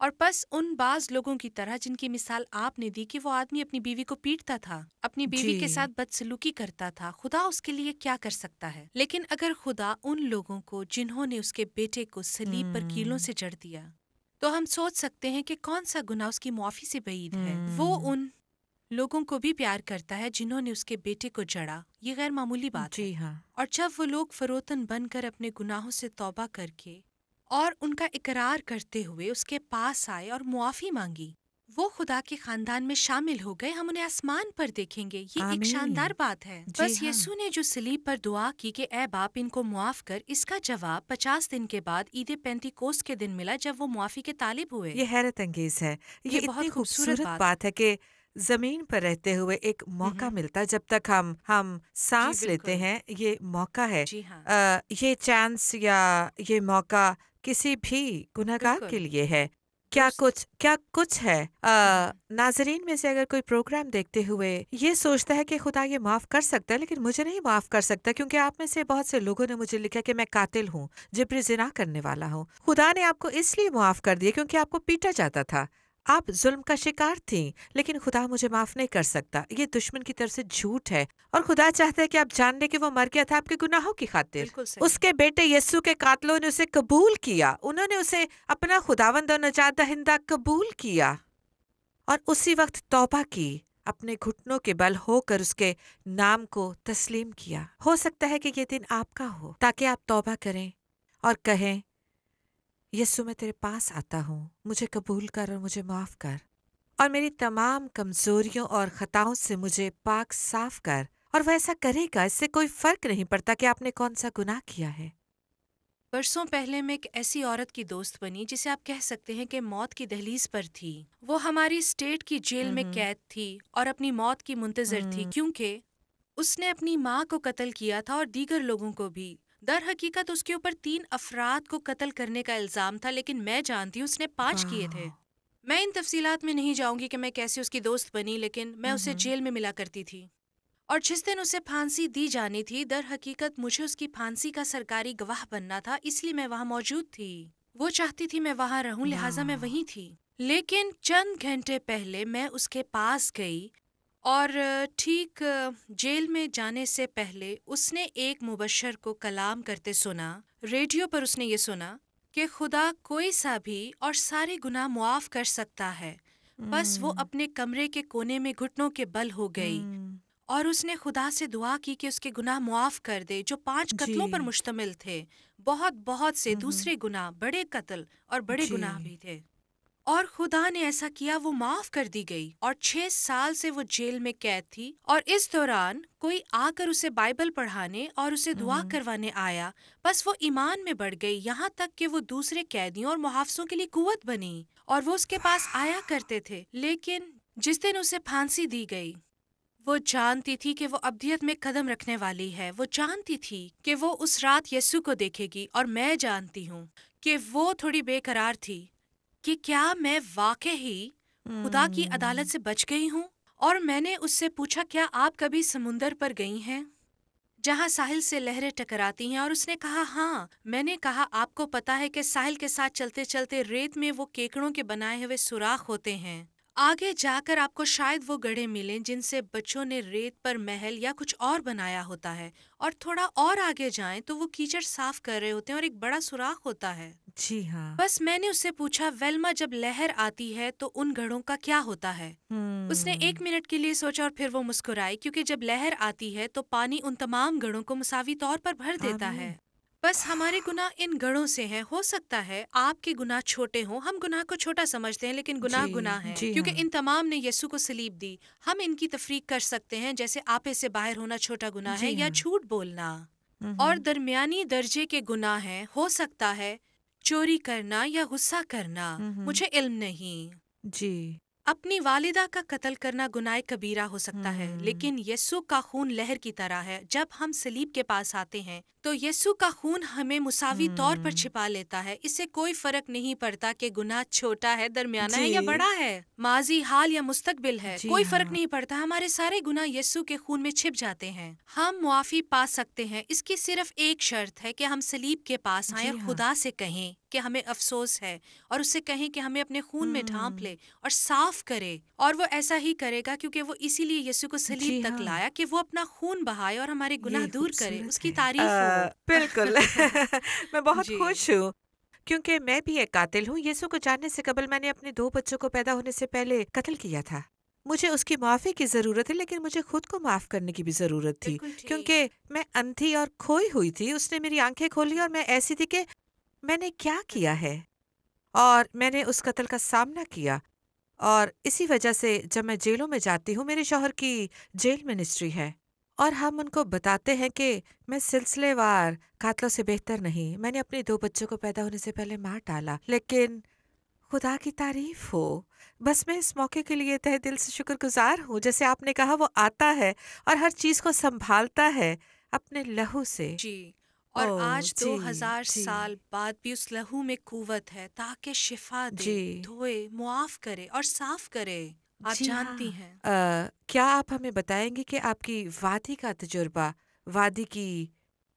اور بس ان بعض لوگوں کی طرح جن کی مثال آپ نے دی کہ وہ آدمی اپنی بیوی کو پیٹتا تھا، اپنی بیوی کے ساتھ بدسلوکی کرتا تھا، خدا اس کے لیے کیا کر سکتا ہے؟ لیکن اگر خدا ان لوگوں کو جنہوں نے اس کے بیٹے کو صلیب پر کیلوں سے جڑ دیا، تو ہم سوچ سکتے ہیں کہ کون سا گناہ اس کی معافی سے بعید ہے۔ وہ ان لوگوں کو بھی پیار کرتا ہے جنہوں نے اس کے بیٹے کو جڑا، یہ غیر معمولی بات ہے۔ اور جب وہ لوگ فروتن بن کر اپنے گناہوں سے توبہ کر کے اور ان کا اقرار کرتے ہوئے اس کے پاس آئے اور معافی مانگی، وہ خدا کے خاندان میں شامل ہو گئے۔ ہم انہیں آسمان پر دیکھیں گے، یہ ایک شاندار بات ہے۔ بس یسوع نے جو صلیب پر دعا کی کہ اے باپ ان کو معاف کر، اس کا جواب 50 دن کے بعد عید پینتیکوست کے دن ملا جب وہ معافی کے طالب ہوئے۔ یہ حیرت انگیز ہے، یہ اتنی خوبصورت بات ہے کہ زمین پر رہتے ہوئے ایک موقع ملتا ہے، جب تک ہم سانس لیتے ہیں، یہ موقع ہے، یہ چانس یا یہ موقع کسی بھی گناہگار کے لیے ہے۔ کیا کچھ ہے ناظرین میں سے اگر کوئی پروگرام دیکھتے ہوئے یہ سوچتا ہے کہ خدا یہ معاف کر سکتا ہے لیکن مجھے نہیں معاف کر سکتا، کیونکہ آپ میں سے بہت سے لوگوں نے مجھے لکھا کہ میں قاتل ہوں، جبری زنا کرنے والا ہوں۔ خدا نے آپ کو اس لیے معاف کر دیا کیونکہ آپ کو پیٹا جاتا تھا، آپ ظلم کا شکار تھیں، لیکن خدا مجھے معاف نہیں کر سکتا۔ یہ دشمن کی طرف سے جھوٹ ہے، اور خدا چاہتا ہے کہ آپ جان لیں کہ وہ مر گیا تھا آپ کے گناہوں کی خاطر۔ اس کے بیٹے یسوع کے قاتلوں نے اسے قبول کیا، انہوں نے اسے اپنا خداوند اور نجات دہندہ قبول کیا، اور اسی وقت توبہ کی، اپنے گھٹنوں کے بل ہو کر اس کے نام کو تسلیم کیا۔ ہو سکتا ہے کہ یہ دن آپ کا ہو، تاکہ آپ توبہ کریں اور کہیں یسوع میں تیرے پاس آتا ہوں، مجھے قبول کر اور مجھے معاف کر، اور میری تمام کمزوریوں اور خطاؤں سے مجھے پاک صاف کر۔ اور وہ ایسا کرے گا، اس سے کوئی فرق نہیں پڑتا کہ آپ نے کون سا گناہ کیا ہے۔ برسوں پہلے میں ایک ایسی عورت کی دوست بنی جسے آپ کہہ سکتے ہیں کہ موت کی دہلیز پر تھی۔ وہ ہماری اسٹیٹ کی جیل میں قید تھی اور اپنی موت کی منتظر تھی، کیونکہ اس نے اپنی ماں کو قتل کیا تھا اور دیگر لوگوں کو بھی۔ در حقیقت اس کے اوپر 3 افراد کو قتل کرنے کا الزام تھا، لیکن میں جانتی ہوں اس نے 5 کیے تھے۔ میں ان تفصیلات میں نہیں جاؤں گی کہ میں کیسے اس کی دوست بنی، لیکن میں اسے جیل میں ملا کرتی تھی، اور جس دن اسے پھانسی دی جانی تھی، در حقیقت مجھے اس کی پھانسی کا سرکاری گواہ بننا تھا، اس لیے میں وہاں موجود تھی۔ وہ چاہتی تھی میں وہاں رہوں، لہٰذا میں وہیں تھی۔ لیکن چند گھنٹے پہلے میں اس کے پاس گئی، اور ٹھیک جیل میں جانے سے پہلے اس نے ایک مبشر کو کلام کرتے سنا۔ ریڈیو پر اس نے یہ سنا کہ خدا کوئی سا بھی اور سارے گناہ معاف کر سکتا ہے۔ بس وہ اپنے کمرے کے کونے میں گھٹنوں کے بل ہو گئی، اور اس نے خدا سے دعا کی کہ اس کے گناہ معاف کر دے، جو 5 قتلوں پر مشتمل تھے، بہت سے دوسرے گناہ، بڑے قتل اور بڑے گناہ بھی تھے، اور خدا نے ایسا کیا، وہ معاف کر دی گئی، اور 6 سال سے وہ جیل میں قید تھی، اور اس دوران کوئی آ کر اسے بائبل پڑھانے اور اسے دعا کروانے آیا، بس وہ ایمان میں بڑھ گئی، یہاں تک کہ وہ دوسرے قیدیوں اور محافظوں کے لیے قوت بنی، اور وہ اس کے پاس آیا کرتے تھے۔ لیکن جس دن اسے پھانسی دی گئی، وہ جانتی تھی کہ وہ ابدیت میں قدم رکھنے والی ہے، وہ جانتی تھی کہ وہ اس رات یسوع کو دیکھے گی، اور میں جانتی ہوں کہ وہ تھوڑی بے قرار تھی کہ کیا میں واقعی خدا کی عدالت سے بچ گئی ہوں۔ اور میں نے اس سے پوچھا، کیا آپ کبھی سمندر پر گئی ہیں جہاں ساحل سے لہریں ٹکراتی ہیں؟ اور اس نے کہا ہاں۔ میں نے کہا آپ کو پتا ہے کہ ساحل کے ساتھ چلتے چلتے ریت میں وہ کیکڑوں کے بنائے ہوئے سوراخ ہوتے ہیں، آگے جا کر آپ کو شاید وہ گڑھے ملیں جن سے بچوں نے ریت پر محل یا کچھ اور بنایا ہوتا ہے، اور تھوڑا اور آگے جائیں تو وہ کیچڑ صاف کر رہے ہوتے ہیں اور ایک بڑا سوراخ ہوتا ہے۔ جی ہاں۔ بس میں نے اس سے پوچھا، ویلما جب لہر آتی ہے تو ان گڑھوں کا کیا ہوتا ہے؟ اس نے 1 منٹ کے لیے سوچا اور پھر وہ مسکرائی، کیونکہ جب لہر آتی ہے تو پانی ان تمام گڑھوں کو مساوی طور پر بھر دیتا ہے۔ بس ہمارے گناہ ان گڑھوں سے ہیں۔ ہو سکتا ہے آپ کے گناہ چھوٹے ہوں، ہم گناہ کو چھوٹا سمجھتے ہیں، لیکن گناہ گناہ ہیں، کیونکہ ان تمام نے یسوع کو صلیب دی۔ ہم ان کی تفریق کر سکتے ہیں، جیسے آپے سے باہر ہونا چھوٹا گناہ ہے، یا جھوٹ بولنا، اور درمیانی درجے کے گناہ ہیں۔ ہو سکتا ہے چوری کرنا یا غصہ کرنا، مجھے علم نہیں۔ جی، اپنی والدہ کا قتل کرنا گناہ کبیرہ ہو سکتا ہے، لیکن یسوع کا خون لہر کی طرح ہے۔ جب ہم صلیب کے پاس آتے ہیں تو یسوع کا خون ہمیں مساوی طور پر چھپا لیتا ہے۔ اس سے کوئی فرق نہیں پڑتا کہ گناہ چھوٹا ہے، درمیانہ ہے یا بڑا ہے، ماضی، حال یا مستقبل ہے، کوئی فرق نہیں پڑتا۔ ہمارے سارے گناہ یسوع کے خون میں چھپ جاتے ہیں۔ ہم معافی پا سکتے ہیں، اس کی صرف ایک شرط ہے کہ ہم صلیب کے پاس آئیں اور خدا سے کہیں کہ ہمیں افسوس ہے اور اس سے کہیں کہ ہمیں اپنے خون میں ڈھانپ لے اور صاف کرے، اور وہ ایسا ہی کرے گا کیونکہ وہ اسی لیے یسوع کو صلیب جی تک ہاں، لایا کہ وہ اپنا خون بہائے اور ہمارے گناہ یہ دور کرے، اس خوبصورت کی ہے۔ تعریف ہو۔ بالکل میں بہت جی خوش ہوں کیونکہ میں بھی ایک قاتل ہوں۔ یسوع کو جاننے سے قبل میں نے اپنے 2 بچوں کو پیدا ہونے سے پہلے قتل کیا تھا۔ مجھے اس کی معافی کی ضرورت ہے، لیکن مجھے خود کو معاف کرنے کی بھی ضرورت تھی، بالکل ٹھیک۔ کیونکہ میں اندھی اور کھوئی ہوئی تھی۔ اس نے میری آنکھیں کھولی اور میں ایسی تھی کہ میں نے کیا کیا ہے، اور میں نے اس قتل کا سامنا کیا۔ اور اسی وجہ سے جب میں جیلوں میں جاتی ہوں، میرے شوہر کی جیل منسٹری ہے، اور ہم ان کو بتاتے ہیں کہ میں سلسلے وار قاتلوں سے بہتر نہیں، میں نے اپنے 2 بچوں کو پیدا ہونے سے پہلے مار ڈالا، لیکن خدا کی تعریف ہو۔ بس میں اس موقع کے لیے تہ دل سے شکر گزار ہوں، جیسے آپ نے کہا وہ آتا ہے اور ہر چیز کو سنبھالتا ہے اپنے لہو سے۔ جی، اور اوہ آج جی 2000 جی سال بعد بھی اس لہو میں قوت ہے تاکہ شفا دے، جی دھوئے، معاف کرے اور صاف کرے۔ آپ جی ہاں۔ جانتی ہیں کیا آپ ہمیں بتائیں گی کہ آپ کی وادی کا تجربہ، وادی کی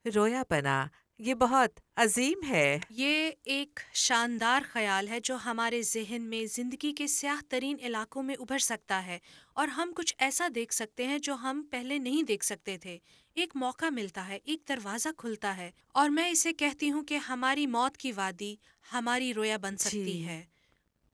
رویا بنا، یہ بہت عظیم ہے۔ یہ ایک شاندار خیال ہے جو ہمارے ذہن میں زندگی کے سیاہ ترین علاقوں میں ابھر سکتا ہے، اور ہم کچھ ایسا دیکھ سکتے ہیں جو ہم پہلے نہیں دیکھ سکتے تھے۔ ایک موقع ملتا ہے، ایک دروازہ کھلتا ہے، اور میں اسے کہتی ہوں کہ ہماری موت کی وادی ہماری رویا بن سکتی جی ہے۔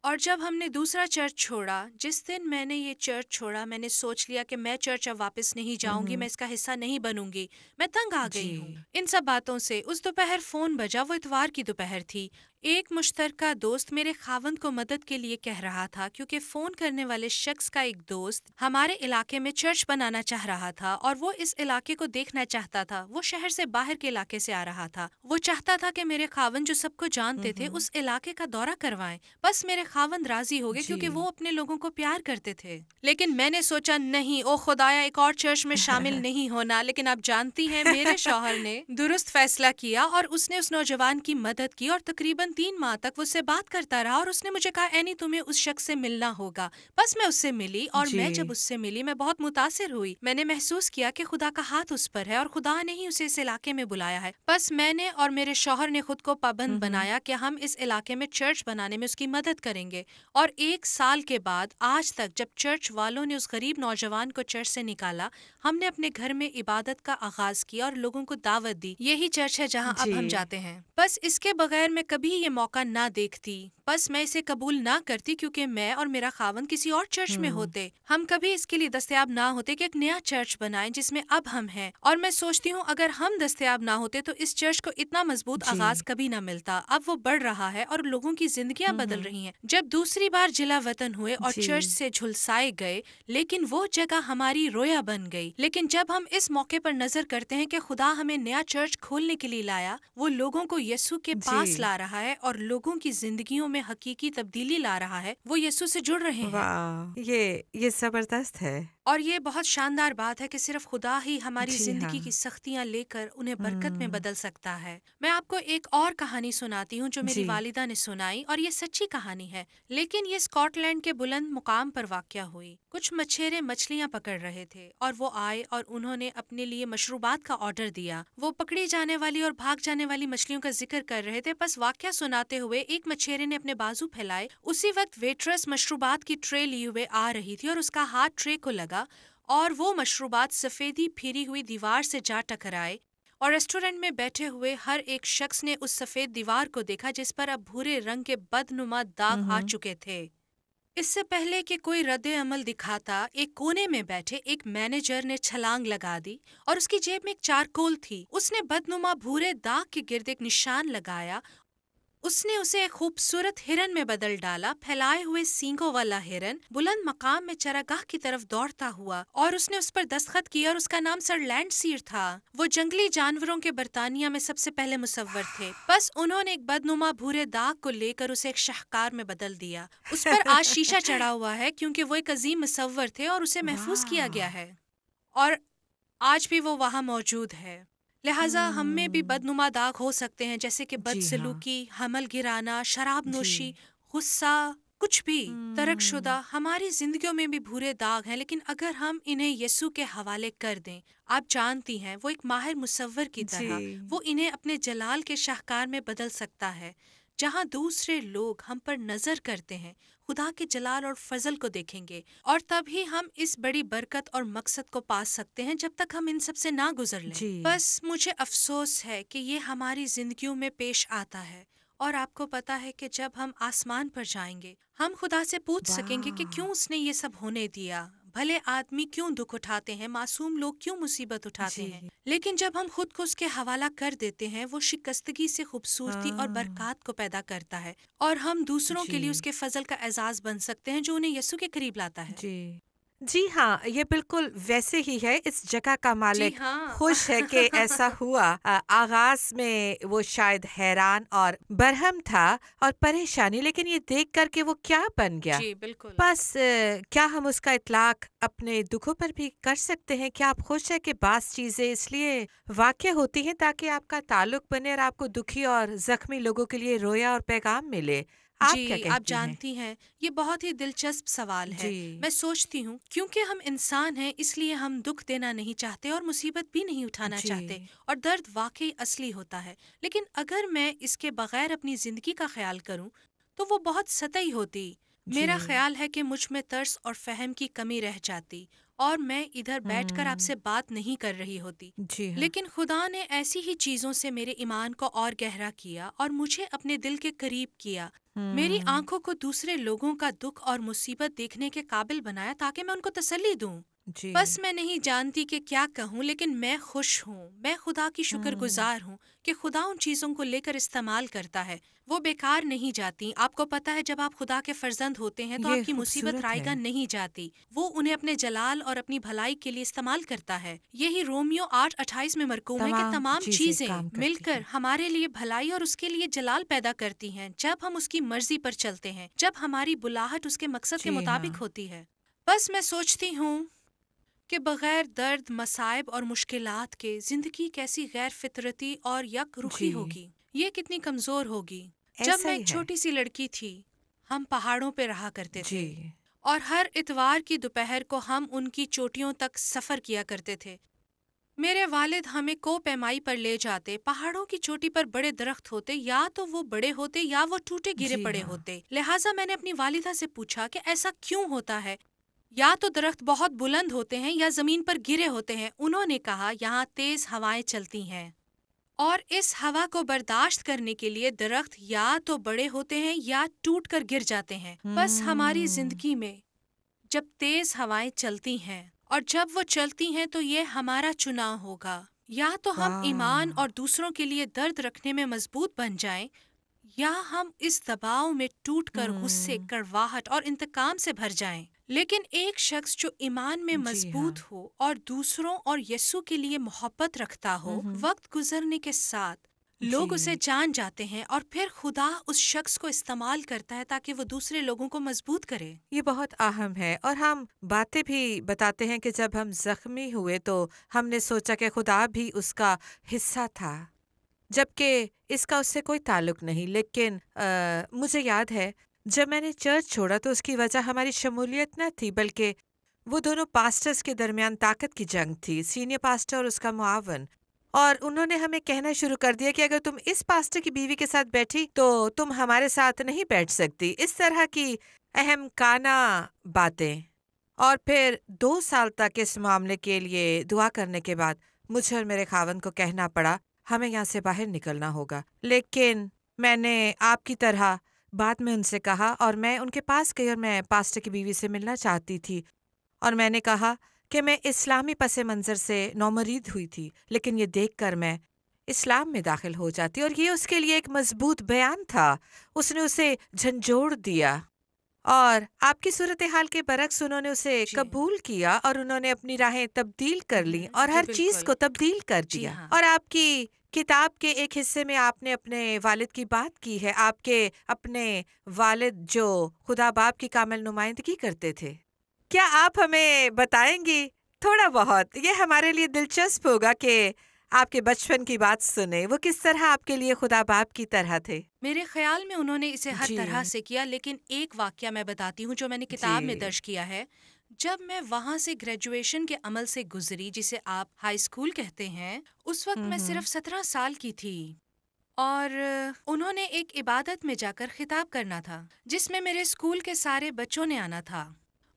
اور جب ہم نے دوسرا چرچ چھوڑا، جس دن میں نے یہ چرچ چھوڑا، میں نے سوچ لیا کہ میں چرچ اب واپس نہیں جاؤں گی، مہم، میں اس کا حصہ نہیں بنوں گی، میں تنگ آ گئی جی ہوں ان سب باتوں سے۔ اس دوپہر فون بجا، وہ اتوار کی دوپہر تھی۔ ایک مشترکہ دوست میرے خاوند کو مدد کے لیے کہہ رہا تھا، کیونکہ فون کرنے والے شخص کا ایک دوست ہمارے علاقے میں چرچ بنانا چاہ رہا تھا، اور وہ اس علاقے کو دیکھنا چاہتا تھا۔ وہ شہر سے باہر کے علاقے سے آ رہا تھا۔ وہ چاہتا تھا کہ میرے خاوند جو سب کو جانتے تھے مہم، اس علاقے کا دورہ کروائیں۔ بس میرے خاوند راضی ہو گئے جی کیونکہ وہ اپنے لوگوں کو پیار کرتے تھے، لیکن میں نے سوچا نہیں، او خدایا، ایک اور چرچ میں شامل نہیں ہونا۔ لیکن آپ جانتی ہیں میرے شوہر نے درست فیصلہ کیا، اور اس نے اس نوجوان کی مدد کی، اور تقریباً 3 ماہ تک وہ اس سے بات کرتا رہا، اور اس نے مجھے کہا اینی تمہیں اس شخص سے ملنا ہوگا۔ بس میں اس سے ملی، اور میں جب جی اس سے ملی میں بہت متاثر ہوئی۔ میں نے محسوس کیا کہ خدا کا ہاتھ اس پر ہے، اور خدا نے ہی اسے اس علاقے میں بلایا ہے۔ بس میں نے اور میرے شوہر نے خود کو پابند مہم، بنایا کہ ہم اس علاقے میں چرچ بنانے میں اس کی مدد کریں گے، اور 1 سال کے بعد آج تک جب چرچ والوں نے اس غریب نوجوان کو چرچ سے نکالا، ہم نے اپنے گھر میں عبادت کا آغاز کیا اور لوگوں کو دعوت دی۔ یہی چرچ ہے جہاں اب ہم جی جاتے ہیں۔ بس اس کے بغیر میں کبھی یہ موقع نہ دیکھتی، بس میں اسے قبول نہ کرتی، کیونکہ میں اور میرا خاوند کسی اور چرچ میں ہوں ہوتے، ہم کبھی اس کے لیے دستیاب نہ ہوتے کہ ایک نیا چرچ بنائیں جس میں اب ہم ہیں۔ اور میں سوچتی ہوں اگر ہم دستیاب نہ ہوتے تو اس چرچ کو اتنا مضبوط جی آغاز کبھی نہ ملتا۔ اب وہ بڑھ رہا ہے اور لوگوں کی زندگیاں بدل مہم، رہی ہیں۔ جب دوسری بار جلا وطن ہوئے اور جی چرچ سے جھلسائے گئے، لیکن وہ جگہ ہماری رویا بن گئی۔ لیکن جب ہم اس موقع پر نظر کرتے ہیں کہ خدا ہمیں نیا چرچ کھولنے کے لیے لایا، وہ لوگوں کو یسوع کے پاس جی لا رہا ہے اور لوگوں کی زندگیوں میں حقیقی تبدیلی لا رہا ہے، وہ یسوع سے جڑ رہے ہیں۔ واہ، یہ زبردست ہے۔ اور یہ بہت شاندار بات ہے کہ صرف خدا ہی ہماری جی ہاں زندگی کی سختیاں لے کر انہیں برکت میں ہوں بدل سکتا ہے۔ میں آپ کو ایک اور کہانی سناتی ہوں جو میری جی والدہ نے سنائی، اور یہ سچی کہانی ہے، لیکن یہ اسکاٹ لینڈ کے بلند مقام پر واقع ہوئی۔ کچھ مچھیرے مچھلیاں پکڑ رہے تھے، اور وہ آئے اور انہوں نے اپنے لیے مشروبات کا آرڈر دیا۔ وہ پکڑی جانے والی اور بھاگ جانے والی مچھلیوں کا ذکر کر رہے تھے۔ بس واقعہ سناتے ہوئے ایک مچھیرے نے اپنے بازو پھیلائے، اسی وقت ویٹرس مشروبات کی ٹرے لیے ہوئے آ رہی تھی، اور اس کا ہاتھ ٹرے کو لگا، اور وہ مشروبات سفیدی پھری ہوئی دیوار سے جا ٹکرائے، اور ریسٹورینٹ میں بیٹھے ہوئے ہر ایک شخص نے اس سفید دیوار کو دیکھا جس پر اب بھورے رنگ کے بدنما داغ آ مہم، چکے تھے۔ اس سے پہلے کہ کوئی رد عمل دکھاتا، ایک کونے میں بیٹھے ایک مینیجر نے چھلانگ لگا دی، اور اس کی جیب میں ایک چارکول تھی۔ اس نے بدنما بھورے داغ کے گرد ایک نشان لگایا، اس نے اسے ایک خوبصورت ہرن میں بدل ڈالا، پھیلائے ہوئے سینگوں والا ہرن بلند مقام میں چراگاہ کی طرف دوڑتا ہوا، اور اس نے اس پر دستخط کیا، اور اس کا نام سر لینڈ سیر تھا۔ وہ جنگلی جانوروں کے برطانیہ میں سب سے پہلے مصور تھے۔ بس انہوں نے ایک بدنما بھورے داغ کو لے کر اسے ایک شاہکار میں بدل دیا۔ اس پر آج شیشہ چڑھا ہوا ہے کیونکہ وہ ایک عظیم مصور تھے اور اسے محفوظ کیا واہ گیا ہے، اور آج بھی وہ وہاں موجود ہے۔ لہٰذا ہم میں بھی ہوں بدنما داغ ہو سکتے ہیں، جیسے کہ بد جی ہاں سلوکی، حمل گرانا، شراب جی نوشی، غصہ، کچھ بھی ترک ہوں شدہ۔ ہماری زندگیوں میں بھی بھورے داغ ہیں، لیکن اگر ہم انہیں یسوع کے حوالے کر دیں، آپ جانتی ہیں وہ ایک ماہر مصور کی جی طرح، وہ انہیں اپنے جلال کے شاہکار میں بدل سکتا ہے۔ جہاں دوسرے لوگ ہم پر نظر کرتے ہیں، خدا کے جلال اور فضل کو دیکھیں گے، اور تب ہی ہم اس بڑی برکت اور مقصد کو پا سکتے ہیں جب تک ہم ان سب سے نہ گزر لیں۔ جی بس مجھے افسوس ہے کہ یہ ہماری زندگیوں میں پیش آتا ہے، اور آپ کو پتا ہے کہ جب ہم آسمان پر جائیں گے ہم خدا سے پوچھ سکیں گے کہ کیوں اس نے یہ سب ہونے دیا، بھلے آدمی کیوں دکھ اٹھاتے ہیں، معصوم لوگ کیوں مصیبت اٹھاتے جی ہیں۔ لیکن جب ہم خود کو اس کے حوالہ کر دیتے ہیں، وہ شکستگی سے خوبصورتی اور برکات کو پیدا کرتا ہے، اور ہم دوسروں کے لیے اس کے فضل کا اعزاز بن سکتے ہیں جو انہیں یسوع کے قریب لاتا ہے۔ جی جی ہاں، یہ بالکل ویسے ہی ہے۔ اس جگہ کا جی مالک ہاں خوش ہے کہ ایسا ہوا۔ آغاز میں وہ شاید حیران اور برہم تھا اور پریشانی، لیکن یہ دیکھ کر کہ وہ کیا بن گیا۔ جی بالکل۔ بس کیا ہم اس کا اطلاق اپنے دکھوں پر بھی کر سکتے ہیں؟ کیا آپ خوش ہیں کہ بعض چیزیں اس لیے واقع ہوتی ہیں تاکہ آپ کا تعلق بنے اور آپ کو دکھی اور زخمی لوگوں کے لیے رویا اور پیغام ملے؟ آپ کیا جی آپ کہتی ہیں؟ جانتی ہیں یہ بہت ہی دلچسپ سوال ہے۔ جی میں سوچتی ہوں کیونکہ ہم انسان ہیں اس لیے ہم دکھ دینا نہیں چاہتے اور مصیبت بھی نہیں اٹھانا جی چاہتے، اور درد واقعی اصلی ہوتا ہے، لیکن اگر میں اس کے بغیر اپنی زندگی کا خیال کروں تو وہ بہت سطحی ہوتی۔ جی میرا خیال ہے کہ مجھ میں ترس اور فہم کی کمی رہ جاتی، اور میں ادھر بیٹھ کر آپ سے بات نہیں کر رہی ہوتی۔ جی ہاں لیکن خدا نے ایسی ہی چیزوں سے میرے ایمان کو اور گہرا کیا اور مجھے اپنے دل کے قریب کیا، میری آنکھوں کو دوسرے لوگوں کا دکھ اور مصیبت دیکھنے کے قابل بنایا تاکہ میں ان کو تسلی دوں۔ جی بس میں نہیں جانتی کہ کیا کہوں، لیکن میں خوش ہوں، میں خدا کی شکر گزار ہوں کہ خدا ان چیزوں کو لے کر استعمال کرتا ہے، وہ بیکار نہیں جاتی۔ آپ کو پتا ہے جب آپ خدا کے فرزند ہوتے ہیں تو یہ آپ کی مصیبت خوبصورت رائے ہے۔ گا نہیں جاتی، وہ انہیں اپنے جلال اور اپنی بھلائی کے لیے استعمال کرتا ہے۔ یہی رومیو 8:28 میں مرکوم ہے کہ تمام چیزیں مل کرتی کر ہیں۔ ہمارے لیے بھلائی اور اس کے لیے جلال پیدا کرتی ہیں جب ہم اس کی مرضی پر چلتے ہیں، جب ہماری بلاہٹ اس کے مقصد کے جی ہاں مطابق ہوتی ہے۔ بس میں سوچتی ہوں کہ بغیر درد، مصائب اور مشکلات کے زندگی کیسی غیر فطرتی اور یک رخی جی ہوگی، یہ کتنی کمزور ہوگی۔ جب ایسا میں ہی ایک ہے۔ چھوٹی سی لڑکی تھی ہم پہاڑوں پہ رہا کرتے جی تھے، اور ہر اتوار کی دوپہر کو ہم ان کی چوٹیوں تک سفر کیا کرتے تھے۔ میرے والد ہمیں کو پیمائی پر لے جاتے، پہاڑوں کی چوٹی پر بڑے درخت ہوتے، یا تو وہ بڑے ہوتے یا وہ ٹوٹے گرے جی پڑے ہاں ہوتے، لہٰذا میں نے اپنی والدہ سے پوچھا کہ ایسا کیوں ہوتا ہے، یا تو درخت بہت بلند ہوتے ہیں یا زمین پر گرے ہوتے ہیں۔ انہوں نے کہا یہاں تیز ہوائیں چلتی ہیں، اور اس ہوا کو برداشت کرنے کے لیے درخت یا تو بڑے ہوتے ہیں یا ٹوٹ کر گر جاتے ہیں۔ بس ہماری زندگی میں جب تیز ہوائیں چلتی ہیں اور جب وہ چلتی ہیں تو یہ ہمارا چناؤ ہوگا، یا تو ہم ایمان واہ اور دوسروں کے لیے درد رکھنے میں مضبوط بن جائیں، یا ہم اس دباؤ میں ٹوٹ کر غصے، کڑواہٹ اور انتقام سے بھر جائیں۔ لیکن ایک شخص جو ایمان میں جی ہاں مضبوط ہو اور دوسروں اور یسوع کے لیے محبت رکھتا ہو، وقت گزرنے کے ساتھ لوگ اسے جی جان جاتے ہیں، اور پھر خدا اس شخص کو استعمال کرتا ہے تاکہ وہ دوسرے لوگوں کو مضبوط کرے۔ یہ بہت اہم ہے، اور ہم باتیں بھی بتاتے ہیں کہ جب ہم زخمی ہوئے تو ہم نے سوچا کہ خدا بھی اس کا حصہ تھا، جبکہ اس کا اس سے کوئی تعلق نہیں۔ لیکن مجھے یاد ہے جب میں نے چرچ چھوڑا تو اس کی وجہ ہماری شمولیت نہ تھی، بلکہ وہ دونوں پاسٹرز کے درمیان طاقت کی جنگ تھی، سینئر پاسٹر اور اس کا معاون۔ اور انہوں نے ہمیں کہنا شروع کر دیا کہ اگر تم اس پاسٹر کی بیوی کے ساتھ بیٹھی تو تم ہمارے ساتھ نہیں بیٹھ سکتی، اس طرح کی اہم کانا باتیں۔ اور پھر 2 سال تک اس معاملے کے لیے دعا کرنے کے بعد مجھے اور میرے خاوند کو کہنا پڑا ہمیں یہاں سے باہر نکلنا ہوگا۔ لیکن میں نے آپ کی طرح بعد میں ان سے کہا، اور میں ان کے پاس گئی اور میں پاسٹر کی بیوی سے ملنا چاہتی تھی، اور میں نے کہا کہ میں اسلامی پس منظر سے نومرید ہوئی تھی، لیکن یہ دیکھ کر میں اسلام میں داخل ہو جاتی، اور یہ اس کے لیے ایک مضبوط بیان تھا۔ اس نے اسے جھنجھوڑ دیا، اور آپ کی صورتحال کے برعکس انہوں نے اسے جی قبول کیا، اور انہوں نے اپنی راہیں تبدیل کر لیں اور جی ہر چیز بالکل۔ کو تبدیل کر جی دیا۔ ہاں اور آپ کی کتاب کے ایک حصے میں آپ نے اپنے والد کی بات کی ہے، آپ کے اپنے والد جو خدا باپ کی کامل نمائندگی کرتے تھے۔ کیا آپ ہمیں بتائیں گی تھوڑا بہت؟ یہ ہمارے لیے دلچسپ ہوگا کہ آپ کے بچپن کی بات سنیں، وہ کس طرح آپ کے لیے خدا باپ کی طرح تھے۔ میرے خیال میں انہوں نے اسے ہر جی طرح سے کیا، لیکن ایک واقعہ میں بتاتی ہوں جو میں نے کتاب میں جی درج کیا ہے۔ جب میں وہاں سے گریجویشن کے عمل سے گزری، جسے آپ ہائی اسکول کہتے ہیں، اس وقت میں صرف 17 سال کی تھی، اور انہوں نے ایک عبادت میں جا کر خطاب کرنا تھا جس میں میرے اسکول کے سارے بچوں نے آنا تھا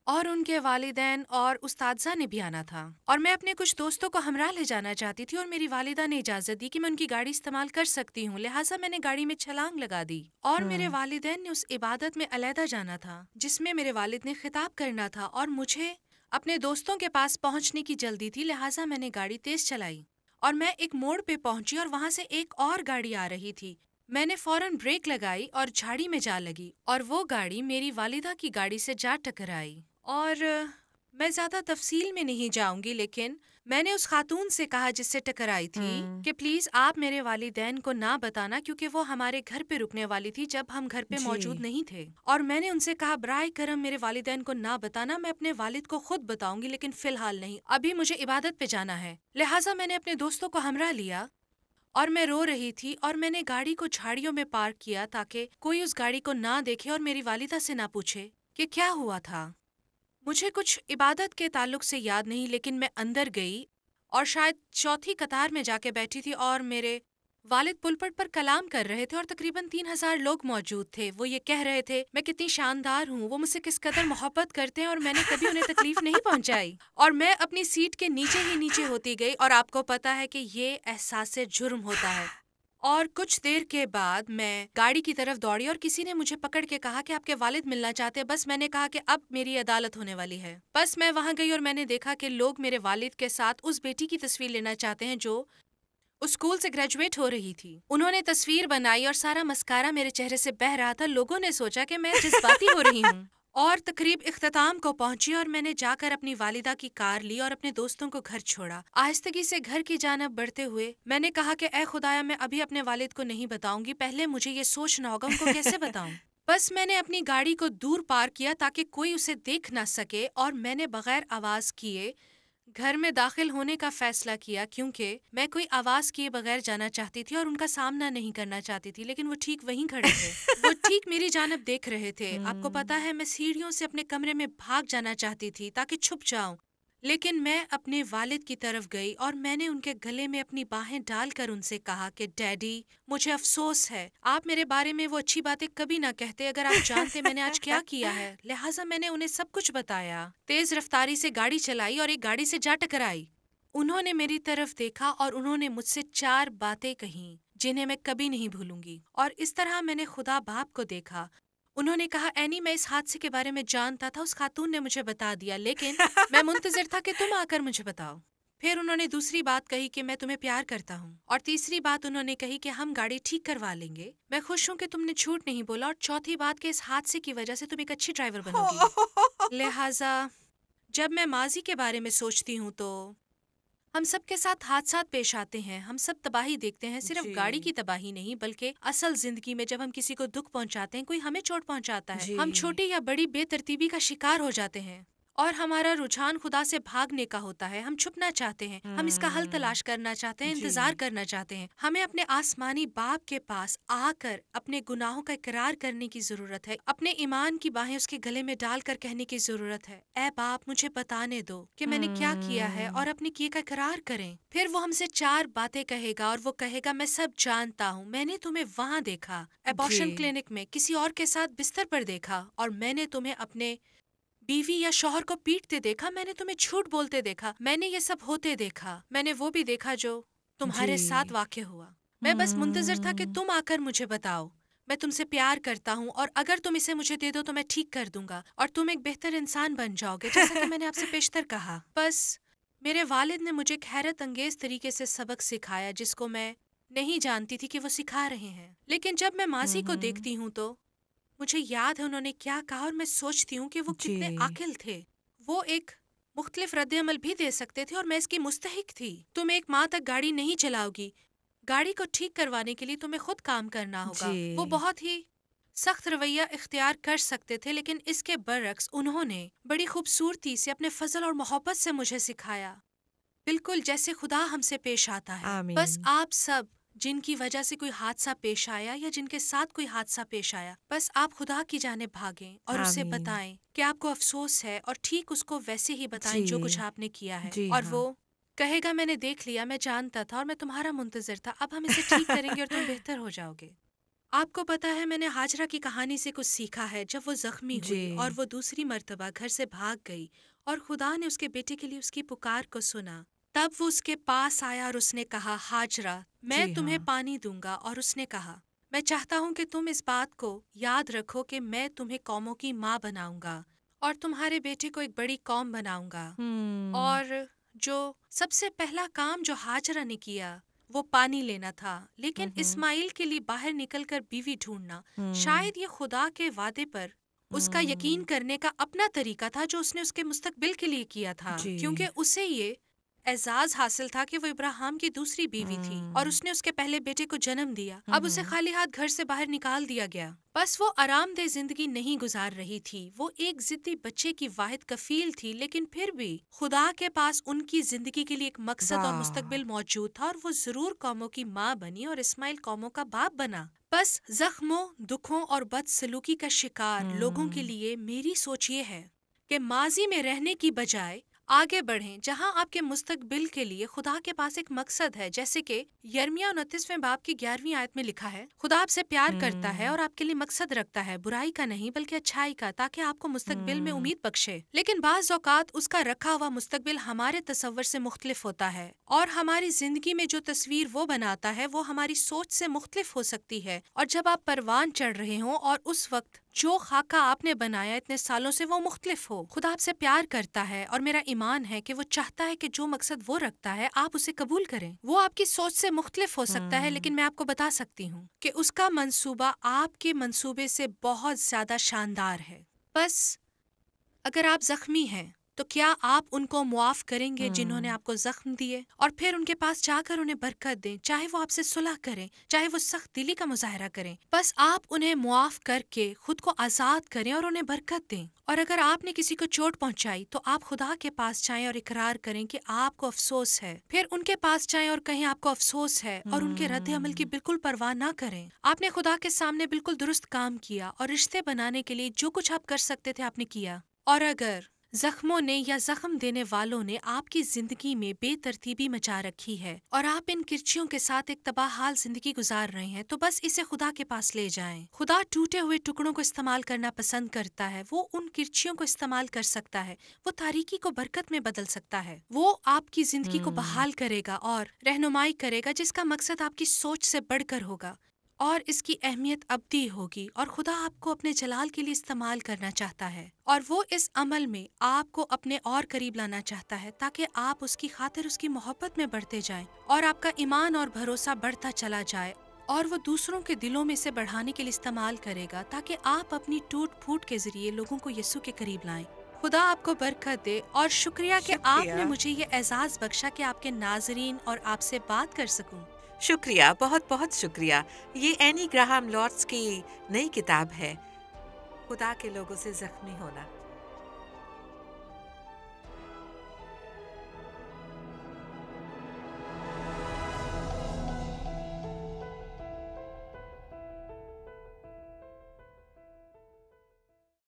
اور ان کے والدین اور اساتذہ نے بھی آنا تھا، اور میں اپنے کچھ دوستوں کو ہمراہ لے جانا چاہتی تھی، اور میری والدہ نے اجازت دی کہ میں ان کی گاڑی استعمال کر سکتی ہوں، لہٰذا میں نے گاڑی میں چھلانگ لگا دی، اور میرے والدین نے اس عبادت میں علیحدہ جانا تھا جس میں میرے والد نے خطاب کرنا تھا، اور مجھے اپنے دوستوں کے پاس پہنچنے کی جلدی تھی، لہٰذا میں نے گاڑی تیز چلائی اور میں ایک موڑ پہ پہنچی اور وہاں سے ایک اور گاڑی آ رہی تھی۔ میں نے فوراً بریک لگائی اور جھاڑی میں جا لگی، اور وہ گاڑی میری والدہ کی گاڑی سے جا ٹکرائی۔ اور میں زیادہ تفصیل میں نہیں جاؤں گی، لیکن میں نے اس خاتون سے کہا جس سے ٹکرائی تھی کہ پلیز آپ میرے والدین کو نہ بتانا، کیونکہ وہ ہمارے گھر پہ رکنے والی تھی جب ہم گھر پہ موجود نہیں تھے، اور میں نے ان سے کہا براہ کرم میرے والدین کو نہ بتانا، میں اپنے والد کو خود بتاؤں گی، لیکن فی الحال نہیں، ابھی مجھے عبادت پہ جانا ہے۔ لہٰذا میں نے اپنے دوستوں کو ہمراہ لیا اور میں رو رہی تھی، اور میں نے گاڑی کو جھاڑیوں میں پارک کیا تاکہ کوئی اس گاڑی کو نہ دیکھے اور میری والدہ سے نہ پوچھے کہ کیا ہوا تھا۔ مجھے کچھ عبادت کے تعلق سے یاد نہیں، لیکن میں اندر گئی اور شاید چوتھی قطار میں جا کے بیٹھی تھی، اور میرے والد پلپٹ پر کلام کر رہے تھے اور تقریباً 3000 لوگ موجود تھے۔ وہ یہ کہہ رہے تھے میں کتنی شاندار ہوں، وہ مجھ سے کس قدر محبت کرتے ہیں اور میں نے کبھی انہیں تکلیف نہیں پہنچائی، اور میں اپنی سیٹ کے نیچے ہی نیچے ہوتی گئی، اور آپ کو پتا ہے کہ یہ احساس جرم ہوتا ہے۔ اور کچھ دیر کے بعد میں گاڑی کی طرف دوڑی اور کسی نے مجھے پکڑ کے کہا کہ آپ کے والد ملنا چاہتے ہیں۔ بس میں نے کہا کہ اب میری عدالت ہونے والی ہے۔ بس میں وہاں گئی اور میں نے دیکھا کہ لوگ میرے والد کے ساتھ اس بیٹی کی تصویر لینا چاہتے ہیں جو اسکول سے گریجویٹ ہو رہی تھی۔ انہوں نے تصویر بنائی اور سارا مسکارا میرے چہرے سے بہہ رہا تھا۔ لوگوں نے سوچا کہ میں جذباتی ہو رہی ہوں، اور تقریب اختتام کو پہنچی اور میں نے جا کر اپنی والدہ کی کار لی اور اپنے دوستوں کو گھر چھوڑا۔ آہستگی سے گھر کی جانب بڑھتے ہوئے میں نے کہا کہ اے خدایا، میں ابھی اپنے والد کو نہیں بتاؤں گی، پہلے مجھے یہ سوچنا ہوگا ان کو کیسے بتاؤں۔ بس میں نے اپنی گاڑی کو دور پارک کیا تاکہ کوئی اسے دیکھ نہ سکے، اور میں نے بغیر آواز کیے گھر میں داخل ہونے کا فیصلہ کیا، کیونکہ میں کوئی آواز کیے بغیر جانا چاہتی تھی اور ان کا سامنا نہیں کرنا چاہتی تھی، لیکن وہ ٹھیک وہیں کھڑے تھے، وہ ٹھیک میری جانب دیکھ رہے تھے۔ آپ کو پتا ہے میں سیڑھیوں سے اپنے کمرے میں بھاگ جانا چاہتی تھی تاکہ چھپ جاؤں، لیکن میں اپنے والد کی طرف گئی اور میں نے ان کے گلے میں اپنی باہیں ڈال کر ان سے کہا کہ ڈیڈی، مجھے افسوس ہے، آپ میرے بارے میں وہ اچھی باتیں کبھی نہ کہتے، اگر آپ جانتے میں نے آج کیا کیا ہے۔ لہٰذا میں نے انہیں سب کچھ بتایا، تیز رفتاری سے گاڑی چلائی اور ایک گاڑی سے جا ٹکرائی۔ انہوں نے میری طرف دیکھا اور انہوں نے مجھ سے 4 باتیں کہیں جنہیں میں کبھی نہیں بھولوں گی، اور اس طرح میں نے خدا باپ کو دیکھا۔ انہوں نے کہا اینی، میں اس حادثے کے بارے میں جانتا تھا، اس خاتون نے مجھے بتا دیا، لیکن میں منتظر تھا کہ تم آ کر مجھے بتاؤ۔ پھر انہوں نے دوسری بات کہی کہ میں تمہیں پیار کرتا ہوں، اور تیسری بات انہوں نے کہی کہ ہم گاڑی ٹھیک کروا لیں گے، میں خوش ہوں کہ تم نے جھوٹ نہیں بولا، اور چوتھی بات کہ اس حادثے کی وجہ سے تم ایک اچھی ڈرائیور بنو گی۔ لہٰذا جب میں ماضی کے بارے میں سوچتی ہوں تو ہم سب کے ساتھ حادثات پیش آتے ہیں، ہم سب تباہی دیکھتے ہیں، صرف گاڑی کی تباہی نہیں بلکہ اصل زندگی میں جب ہم کسی کو دکھ پہنچاتے ہیں، کوئی ہمیں چوٹ پہنچاتا ہے، ہم چھوٹی یا بڑی بے ترتیبی کا شکار ہو جاتے ہیں، اور ہمارا رجحان خدا سے بھاگنے کا ہوتا ہے، ہم چھپنا چاہتے ہیں، ہم اس کا حل تلاش کرنا چاہتے ہیں، انتظار کرنا چاہتے ہیں۔ ہمیں اپنے آسمانی باپ کے پاس آ کر اپنے گناہوں کا اقرار کرنے کی ضرورت ہے، اپنے ایمان کی باہیں اس کے گلے میں ڈال کر کہنے کی ضرورت ہے، اے باپ مجھے بتانے دو کہ میں نے کیا کیا ہے، اور اپنے کیے کا اقرار کریں۔ پھر وہ ہم سے 4 باتیں کہے گا، اور وہ کہے گا میں سب جانتا ہوں، میں نے تمہیں وہاں دیکھا، ایبارشن کلینک میں کسی اور کے ساتھ بستر پر دیکھا، اور میں نے تمہیں اپنے بیوی یا شوہر کو پیٹتے دیکھا، میں نے تمہیں جھوٹ بولتے دیکھا، میں نے یہ سب ہوتے دیکھا، میں نے وہ بھی دیکھا جو تمہارے ساتھ واقع ہوا۔ میں بس منتظر تھا کہ تم آ کر مجھے بتاؤ، میں تم سے پیار کرتا ہوں، اور اگر تم اسے مجھے دے دو تو میں ٹھیک کر دوں گا، اور تم ایک بہتر انسان بن جاؤ گے، جیسا کہ میں نے آپ سے پیشتر کہا۔ بس میرے والد نے مجھے ایک حیرت انگیز طریقے سے سبق سکھایا جس کو میں نہیں جانتی تھی کہ وہ سکھا رہے ہیں، لیکن جب میں ماضی کو دیکھتی ہوں تو مجھے یاد ہے انہوں نے کیا کہا، اور میں سوچتی ہوں کہ وہ کتنے عاقل تھے۔ وہ ایک مختلف رد عمل بھی دے سکتے تھے اور میں اس کی مستحق تھی۔ تم 1 ماہ تک گاڑی نہیں چلاؤ گی، گاڑی کو ٹھیک کروانے کے لیے تمہیں خود کام کرنا ہوگا۔ وہ بہت ہی سخت رویہ اختیار کر سکتے تھے، لیکن اس کے برعکس انہوں نے بڑی خوبصورتی سے اپنے فضل اور محبت سے مجھے سکھایا، بالکل جیسے خدا ہم سے پیش آتا ہے۔ بس آپ سب جن کی وجہ سے کوئی حادثہ پیش آیا یا جن کے ساتھ کوئی حادثہ پیش آیا، بس آپ خدا کی جانب بھاگیں اور اسے بتائیں کہ آپ کو افسوس ہے، اور ٹھیک اس کو ویسے ہی بتائیں جو کچھ آپ نے کیا ہے، اور وہ کہے گا میں نے دیکھ لیا، میں جانتا تھا اور میں تمہارا منتظر تھا، اب ہم اسے ٹھیک کریں گے اور تم بہتر ہو جاؤ گے۔ آپ کو پتا ہے میں نے ہاجرہ کی کہانی سے کچھ سیکھا ہے۔ جب وہ زخمی ہوئی اور وہ دوسری مرتبہ گھر سے بھاگ گئی اور خدا نے اس کے بیٹے کے لیے اس کی پکار کو سنا، تب وہ اس کے پاس آیا اور اس نے کہا، ہاجرہ میں تمہیں پانی دوں گا، اور اس نے کہا میں چاہتا ہوں کہ تم اس بات کو یاد رکھو کہ میں تمہیں قوموں کی ماں بناؤں گا اور تمہارے بیٹے کو ایک بڑی قوم بناؤں گا۔ اور جو سب سے پہلا کام جو ہاجرہ نے کیا وہ پانی لینا تھا، لیکن اسماعیل کے لیے باہر نکل کر بیوی ڈھونڈنا، شاید یہ خدا کے وعدے پر اس کا یقین کرنے کا اپنا طریقہ تھا جو اس نے اس کے مستقبل کے لیے کیا تھا، کیونکہ اسے یہ اعزاز حاصل تھا کہ وہ ابراہیم کی دوسری بیوی تھی اور اس نے اس کے پہلے بیٹے کو جنم دیا۔ اب اسے خالی ہاتھ گھر سے باہر نکال دیا گیا۔ بس وہ آرام دہ زندگی نہیں گزار رہی تھی، وہ ایک ضدی بچے کی واحد کفیل تھی، لیکن پھر بھی خدا کے پاس ان کی زندگی کے لیے ایک مقصد اور مستقبل موجود تھا، اور وہ ضرور قوموں کی ماں بنی اور اسماعیل قوموں کا باپ بنا۔ بس زخموں، دکھوں اور بد سلوکی کا شکار لوگوں کے لیے میری سوچ یہ ہے کہ ماضی میں رہنے کی بجائے آگے بڑھیں، جہاں آپ کے مستقبل کے لیے خدا کے پاس ایک مقصد ہے، جیسے کہ یرمیہ 29 باب کی 11ویں آیت میں لکھا ہے، خدا آپ سے پیار کرتا ہے اور آپ کے لیے مقصد رکھتا ہے، برائی کا نہیں بلکہ اچھائی کا، تاکہ آپ کو مستقبل میں امید بخشے۔ لیکن بعض اوقات اس کا رکھا ہوا مستقبل ہمارے تصور سے مختلف ہوتا ہے، اور ہماری زندگی میں جو تصویر وہ بناتا ہے وہ ہماری سوچ سے مختلف ہو سکتی ہے، اور جب آپ پروان چڑھ رہے ہوں اور اس وقت جو خاکہ آپ نے بنایا اتنے سالوں سے وہ مختلف ہو۔ خدا آپ سے پیار کرتا ہے، اور میرا ایمان ہے کہ وہ چاہتا ہے کہ جو مقصد وہ رکھتا ہے آپ اسے قبول کریں۔ وہ آپ کی سوچ سے مختلف ہو سکتا ہے، لیکن میں آپ کو بتا سکتی ہوں کہ اس کا منصوبہ آپ کے منصوبے سے بہت زیادہ شاندار ہے۔ بس اگر آپ زخمی ہیں تو کیا آپ ان کو معاف کریں گے جنہوں نے آپ کو زخم دیے، اور پھر ان کے پاس جا کر انہیں برکت دیں، چاہے وہ آپ سے صلح کریں، چاہے وہ سخت دلی کا مظاہرہ کریں؟ بس آپ انہیں معاف کر کے خود کو آزاد کریں اور انہیں برکت دیں۔ اور اگر آپ نے کسی کو چوٹ پہنچائی تو آپ خدا کے پاس جائیں اور اقرار کریں کہ آپ کو افسوس ہے، پھر ان کے پاس جائیں اور کہیں آپ کو افسوس ہے، اور ان کے رد عمل کی بالکل پرواہ نہ کریں۔ آپ نے خدا کے سامنے بالکل درست کام کیا، اور رشتے بنانے کے لیے جو کچھ آپ کر سکتے تھے آپ نے کیا۔ اور اگر زخموں نے یا زخم دینے والوں نے آپ کی زندگی میں بے ترتیبی مچا رکھی ہے اور آپ ان کرچیوں کے ساتھ ایک تباہ حال زندگی گزار رہے ہیں، تو بس اسے خدا کے پاس لے جائیں۔ خدا ٹوٹے ہوئے ٹکڑوں کو استعمال کرنا پسند کرتا ہے، وہ ان کرچیوں کو استعمال کر سکتا ہے، وہ تاریکی کو برکت میں بدل سکتا ہے، وہ آپ کی زندگی کو بحال کرے گا اور رہنمائی کرے گا جس کا مقصد آپ کی سوچ سے بڑھ کر ہوگا، اور اس کی اہمیت ابدی ہوگی، اور خدا آپ کو اپنے جلال کے لیے استعمال کرنا چاہتا ہے، اور وہ اس عمل میں آپ کو اپنے اور قریب لانا چاہتا ہے تاکہ آپ اس کی خاطر اس کی محبت میں بڑھتے جائیں اور آپ کا ایمان اور بھروسہ بڑھتا چلا جائے، اور وہ دوسروں کے دلوں میں سے بڑھانے کے لیے استعمال کرے گا تاکہ آپ اپنی ٹوٹ پھوٹ کے ذریعے لوگوں کو یسوع کے قریب لائیں۔ خدا آپ کو برکت دے، اور شکریہ کہ آپ نے مجھے یہ اعزاز بخشا کہ آپ کے ناظرین اور آپ سے بات کر سکوں۔ شکریہ، بہت بہت شکریہ۔ یہ اینی گراہم لارڈس کی نئی کتاب ہے، خدا کے لوگوں سے زخمی ہونا۔